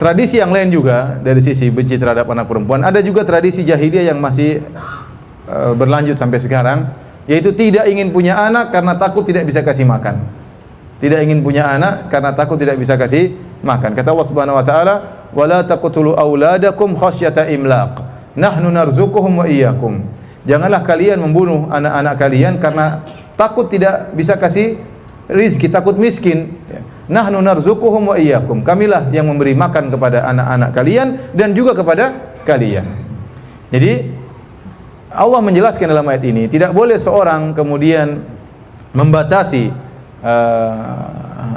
tradisi yang lain juga dari sisi benci terhadap anak perempuan, ada juga tradisi jahiliyah yang masih berlanjut sampai sekarang, yaitu tidak ingin punya anak karena takut tidak bisa kasih makan. Tidak ingin punya anak karena takut tidak bisa kasih makan. Kata Allah Subhanahu wa taala, "Wala taqtulu auladakum khasyata imlaq. Nahnu narzuquhum wa iyyakum." Janganlah kalian membunuh anak-anak kalian karena takut tidak bisa kasih rizki, takut miskin. Nahnu narzuquhum wa iyyakum. Kamilah yang memberi makan kepada anak-anak kalian dan juga kepada kalian. Jadi Allah menjelaskan dalam ayat ini, tidak boleh seorang kemudian membatasi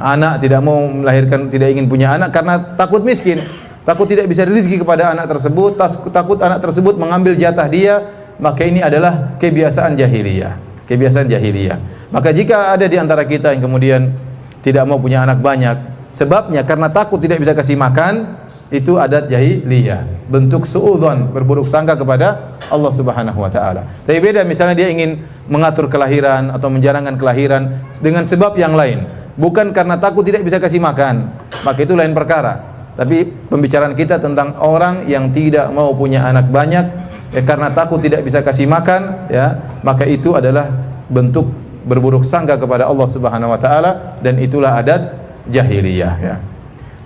anak, tidak mau melahirkan, tidak ingin punya anak karena takut miskin, takut tidak bisa rezeki kepada anak tersebut, takut anak tersebut mengambil jatah dia, maka ini adalah kebiasaan jahiliyah. Kebiasaan jahiliyah. Maka jika ada di antara kita yang kemudian tidak mau punya anak banyak, sebabnya karena takut tidak bisa kasih makan, itu adat jahiliyah, bentuk suudzon, berburuk sangka kepada Allah Subhanahu wa taala. Tapi beda misalnya dia ingin mengatur kelahiran atau menjarangkan kelahiran dengan sebab yang lain, bukan karena takut tidak bisa kasih makan, maka itu lain perkara. Tapi pembicaraan kita tentang orang yang tidak mau punya anak banyak karena takut tidak bisa kasih makan, ya, maka itu adalah bentuk berburuk sangka kepada Allah Subhanahu wa taala, dan itulah adat jahiliyah, ya.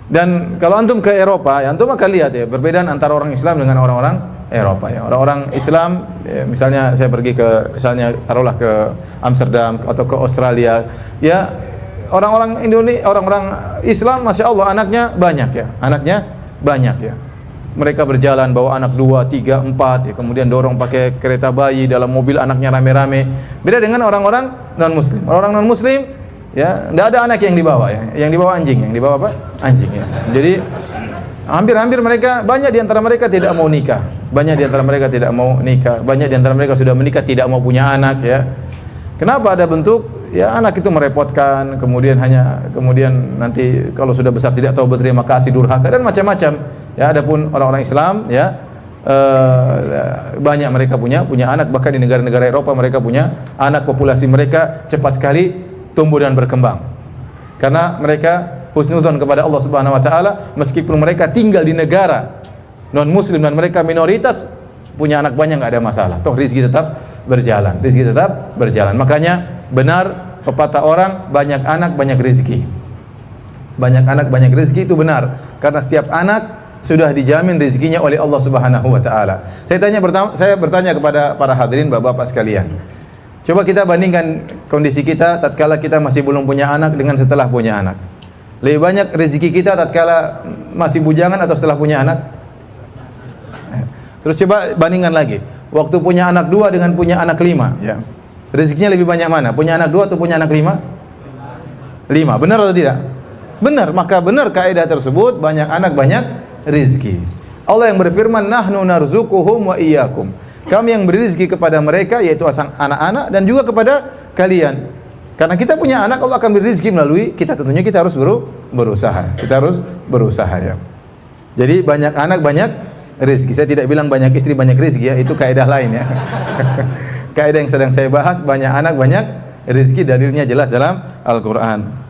Dan kalau antum ke Eropa, ya, antum akan lihat ya perbedaan antara orang Islam dengan orang-orang Eropa, ya. Orang-orang Islam, ya, misalnya saya pergi ke, misalnya taruhlah ke Amsterdam atau ke Australia, ya, orang-orang Indonesia, orang-orang Islam, masya Allah, anaknya banyak, ya, anaknya banyak, ya. Mereka berjalan bawa anak 2, 3, 4, ya, kemudian dorong pakai kereta bayi, dalam mobil anaknya rame-rame. Beda dengan orang-orang non-muslim. Orang-orang non-muslim, ya, tidak ada anak yang dibawa, ya. Yang dibawa anjing, yang dibawa apa? Anjing, ya. Jadi hampir-hampir mereka, banyak di antara mereka tidak mau nikah. Banyak di antara mereka tidak mau nikah. Banyak di antara mereka sudah menikah tidak mau punya anak, ya. Kenapa? Ada bentuk, ya, anak itu merepotkan, kemudian nanti kalau sudah besar tidak tahu berterima kasih, durhaka dan macam-macam. Ya, adapun orang-orang Islam, ya, banyak mereka punya anak, bahkan di negara-negara Eropa mereka punya anak, populasi mereka cepat sekali tumbuh dan berkembang. Karena mereka husnudzon kepada Allah Subhanahu wa taala, meskipun mereka tinggal di negara non muslim dan mereka minoritas, punya anak banyak enggak ada masalah. Toh rezeki tetap berjalan. Rezeki tetap berjalan. Makanya benar pepatah orang, banyak anak banyak rezeki. Banyak anak banyak rezeki itu benar, karena setiap anak sudah dijamin rezekinya oleh Allah Subhanahu wa taala. Saya bertanya kepada para hadirin, Bapak-bapak sekalian. Coba kita bandingkan kondisi kita tatkala kita masih belum punya anak dengan setelah punya anak. Lebih banyak rezeki kita tatkala masih bujangan atau setelah punya anak? Terus coba bandingkan lagi. Waktu punya anak 2 dengan punya anak 5, ya. Rezekinya lebih banyak mana? Punya anak 2 atau punya anak 5? 5. Benar atau tidak? Benar. Maka benar kaidah tersebut, banyak anak banyak rizki. Allah yang berfirman, nahnu narzuquhum wa iyyakum. Kami yang beri rizki kepada mereka, yaitu anak-anak, dan juga kepada kalian. Karena kita punya anak, Allah akan beri rizki melalui kita. Tentunya kita harus berusaha. Kita harus berusaha, ya. Jadi banyak anak banyak rizki. Saya tidak bilang banyak istri banyak rizki, ya. Itu kaidah lain, ya. Kaidah yang sedang saya bahas, banyak anak banyak rizki, dalilnya jelas dalam Al-Quran.